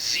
Z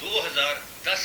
2010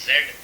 Z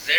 Z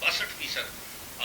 62%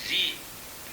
Z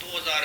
2000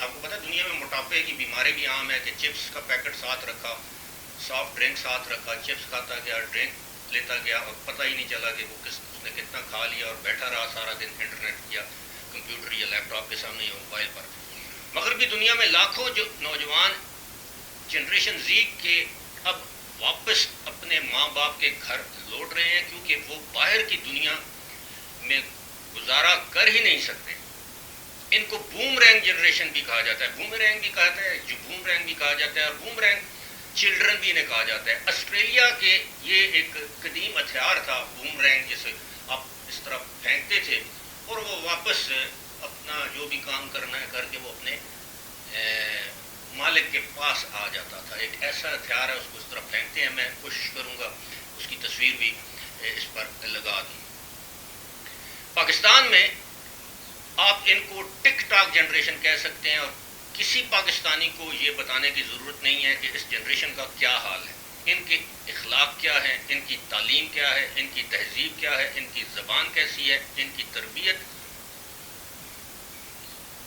آپ کو پتا ہے دنیا میں موٹاپے کی بیماری بھی عام ہے کہ چپس کا پیکٹ ساتھ رکھا، سافٹ ڈرنک ساتھ رکھا، چپس کھاتا گیا، ڈرنک لیتا گیا اور پتہ ہی نہیں چلا کہ وہ اس نے کتنا کھا لیا اور بیٹھا رہا سارا دن انٹرنیٹ یا کمپیوٹر یا لیپ ٹاپ کے سامنے یا موبائل پر۔ مغربی دنیا میں لاکھوں جو نوجوان جنریشن زی کے اب واپس اپنے ماں باپ کے گھر لوٹ رہے ہیں کیونکہ وہ باہر کی دنیا میں گزارا کر ہی نہیں سکتے۔ ان کو بوم رینگ جنریشن بھی کہا جاتا ہے، بوم رینگ بھی کہتا ہے، جو بوم رینگ بھی کہا جاتا ہے اور بوم رینگ چلڈرن بھی انہیں کہا جاتا ہے۔ آسٹریلیا کے یہ ایک قدیم ہتھیار تھا بوم رینگ، جسے آپ اس طرح پھینکتے تھے اور وہ واپس اپنا جو بھی کام کرنا ہے کر کے وہ اپنے مالک کے پاس آ جاتا تھا۔ ایک ایسا ہتھیار ہے، اس کو اس طرح پھینکتے ہیں، میں کوشش کروں گا اس کی تصویر بھی اس پر لگا دوں۔ پاکستان میں آپ ان کو ٹک ٹاک جنریشن کہہ سکتے ہیں اور کسی پاکستانی کو یہ بتانے کی ضرورت نہیں ہے کہ اس جنریشن کا کیا حال ہے، ان کے اخلاق کیا ہے، ان کی تعلیم کیا ہے، ان کی تہذیب کیا ہے، ان کی زبان کیسی ہے، ان کی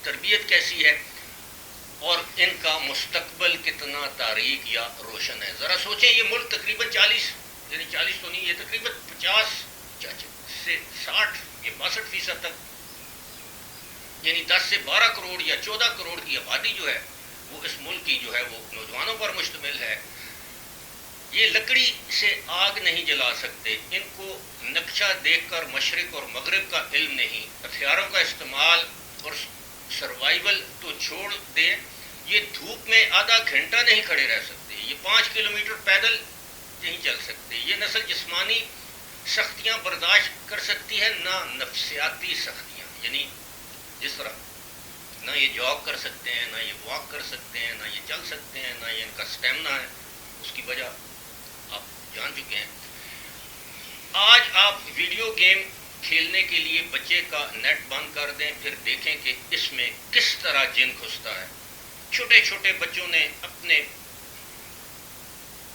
تربیت کیسی ہے اور ان کا مستقبل کتنا تاریک یا روشن ہے۔ ذرا سوچیں، یہ ملک تقریباً 40 تو نہیں، یہ تقریباً 50 سے 60 یا 62% تک، یعنی 10 سے 12 کروڑ یا 14 کروڑ کی آبادی جو ہے وہ اس ملک کی جو ہے وہ نوجوانوں پر مشتمل ہے۔ یہ لکڑی سے آگ نہیں جلا سکتے، ان کو نقشہ دیکھ کر مشرق اور مغرب کا علم نہیں، ہتھیاروں کا استعمال اور سروائیول تو چھوڑ دیں، یہ دھوپ میں آدھا گھنٹہ نہیں کھڑے رہ سکتے، یہ 5 کلومیٹر پیدل نہیں چل سکتے۔ یہ نسل جسمانی سختیاں برداشت کر سکتی ہے، نہ نفسیاتی سختیاں، یعنی جس طرح نہ یہ جاگ کر سکتے ہیں، نہ یہ واک کر سکتے ہیں، نہ یہ چل سکتے ہیں، نہ یہ ان کا اسٹیمنا ہے۔ اس کی وجہ آپ جان چکے ہیں۔ آج آپ ویڈیو گیم کھیلنے کے لیے بچے کا نیٹ بند کر دیں، پھر دیکھیں کہ اس میں کس طرح جن گھستا ہے۔ چھوٹے چھوٹے بچوں نے اپنے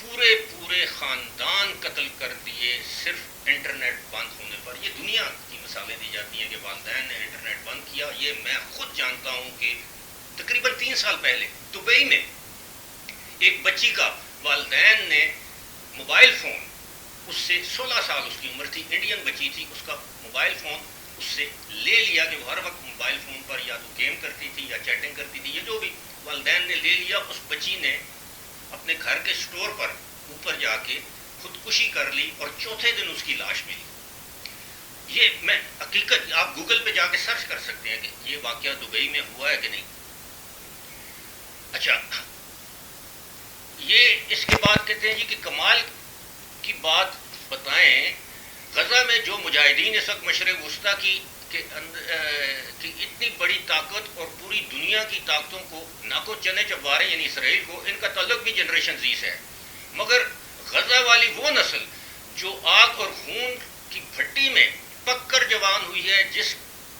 پورے خاندان قتل کر دیے صرف انٹرنیٹ بند ہونے پر۔ یہ دنیا کی مثالیں دی جاتی ہیں کہ والدین نے انٹرنیٹ بند کیا۔ یہ میں خود جانتا ہوں کہ تقریباً 3 سال پہلے دبئی میں ایک بچی کا والدین نے موبائل فون، اس سے 16 سال اس کی عمر تھی، انڈین بچی تھی، اس کا موبائل فون اس سے لے لیا کہ وہ ہر وقت موبائل فون پر یا تو گیم کرتی تھی یا چیٹنگ کرتی تھی، یہ جو بھی والدین نے لے لیا۔ اس بچی نے اپنے گھر کے سٹور پر اوپر جا کے خودکشی کر لی اور چوتھے دن اس کی لاش ملی۔ یہ میں حقیقت، آپ گوگل پہ جا کے سرچ کر سکتے ہیں کہ یہ واقعہ دبئی میں ہوا ہے کہ نہیں۔ اچھا، یہ اس کے بعد کہتے ہیں جی کہ کمال کی بات بتائیں، غزہ میں جو مجاہدین اس وقت مشرق وسطیٰ کی اتنی بڑی طاقت اور پوری دنیا کی طاقتوں کو ناکو چنے چبا رہے ہیں، یعنی اسرائیل کو، ان کا تعلق بھی جنریشن زی سے ہے۔ مگر غزہ والی وہ نسل جو آگ اور خون کی بھٹی میں پک کر جوان ہوئی ہے، جس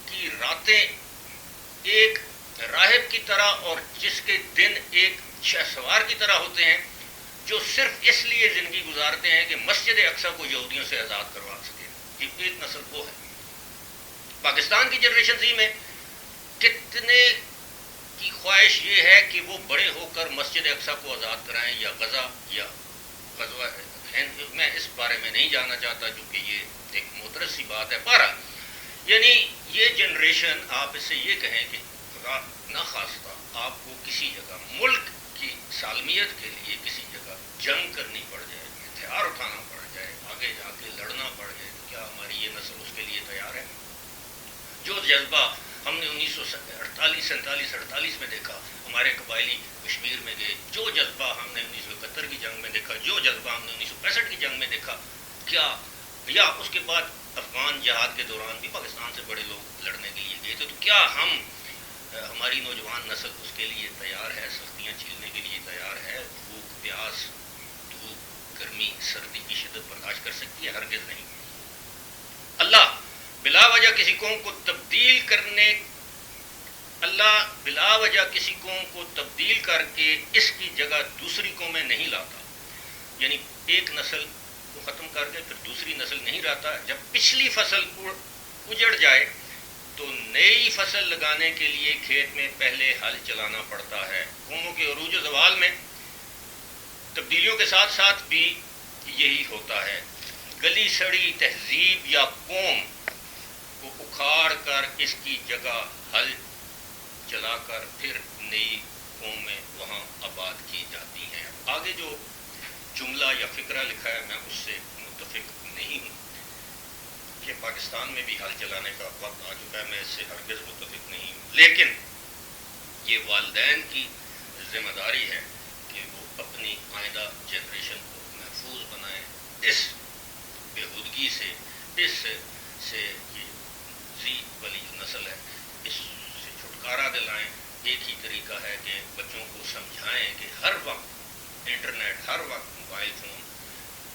کی راتیں ایک راہب کی طرح اور جس کے دن ایک شہ سوار کی طرح ہوتے ہیں، جو صرف اس لیے زندگی گزارتے ہیں کہ مسجد اقصیٰ کو یہودیوں سے آزاد کروا سکے، یہ ایک نسل وہ ہے۔ پاکستان کی جنریشن زی میں کتنے کی خواہش یہ ہے کہ وہ بڑے ہو کر مسجد اقصیٰ کو آزاد کرائیں یا غزہ یا غزوہ ہند، میں اس بارے میں نہیں جاننا چاہتا کیونکہ یہ ایک معترض سی بات ہے۔ بہرحال یعنی یہ جنریشن، آپ اس سے یہ کہیں کہ خدا نخواستہ آپ کو کسی جگہ ملک کی سالمیت کے لیے کسی جگہ جنگ کرنی پڑ جائے، ہتھیار اٹھانا پڑ جائے، آگے جا کے لڑنا پڑ جائے، تو کیا ہماری یہ نسل اس کے لیے تیار ہے؟ جو جذبہ ہم نے 1947-48 میں دیکھا، ہمارے قبائلی کشمیر میں گئے، جو جذبہ ہم نے 1971 کی جنگ میں دیکھا، جو جذبہ ہم نے 1965 کی جنگ میں دیکھا، کیا یا اس کے بعد افغان جہاد کے دوران بھی پاکستان سے بڑے لوگ لڑنے کے لیے گئے تھے، تو کیا ہماری نوجوان نسل اس کے لیے تیار ہے؟ سختیاں جھیلنے کے لیے تیار ہے؟ بھوک، پیاس، دھوپ، گرمی، سردی کی شدت برداشت کر سکتی ہے؟ ہرگز نہیں۔ اللہ بلا وجہ کسی قوم کو تبدیل کر کے اس کی جگہ دوسری قومیں نہیں لاتا، یعنی ایک نسل کو ختم کر کے پھر دوسری نسل نہیں لاتا۔ جب پچھلی فصل اجڑ جائے تو نئی فصل لگانے کے لیے کھیت میں پہلے ہل چلانا پڑتا ہے۔ قوموں کے عروج و زوال میں تبدیلیوں کے ساتھ ساتھ بھی یہی ہوتا ہے۔ گلی سڑی تہذیب یا قوم کو اکھاڑ کر اس کی جگہ ہل چلا کر پھر نئی قومیں وہاں آباد کی جاتی ہیں۔ آگے جو جملہ یا فقرہ لکھا ہے میں اس سے متفق نہیں ہوں کہ پاکستان میں بھی ہل چلانے کا وقت آ چکا ہے، میں اس سے ہرگز متفق نہیں ہوں، لیکن یہ والدین کی ذمہ داری ہے کہ وہ اپنی آئندہ جنریشن کو محفوظ بنائیں اس بےہودگی سے، اس سے یہ زی والی جو نسل ہے اس سے چھٹکارا دلائیں۔ ایک ہی طریقہ ہے کہ بچوں کو سمجھائیں کہ ہر وقت انٹرنیٹ، ہر وقت موبائل فون،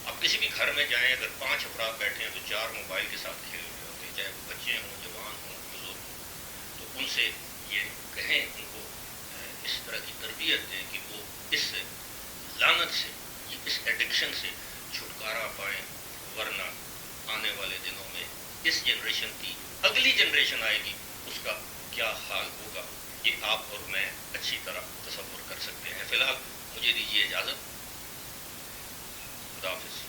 آپ کسی بھی گھر میں جائیں اگر 5 افراد بیٹھے ہیں تو 4 موبائل کے ساتھ کھیل رہے ہوتے ہیں، چاہے وہ بچے ہوں، جوان ہوں، بزرگ ہوں، تو ان سے یہ کہیں، ان کو اس طرح کی تربیت دیں کہ وہ اس لعنت سے، اس ایڈکشن سے چھٹکارا پائیں، ورنہ آنے والے دنوں میں اس جنریشن کی اگلی جنریشن آئے گی، اس کا کیا حال ہوگا یہ آپ اور میں اچھی طرح تصور کر سکتے ہیں۔ فی الحال مجھے دیجیے اجازت، خدا حافظ۔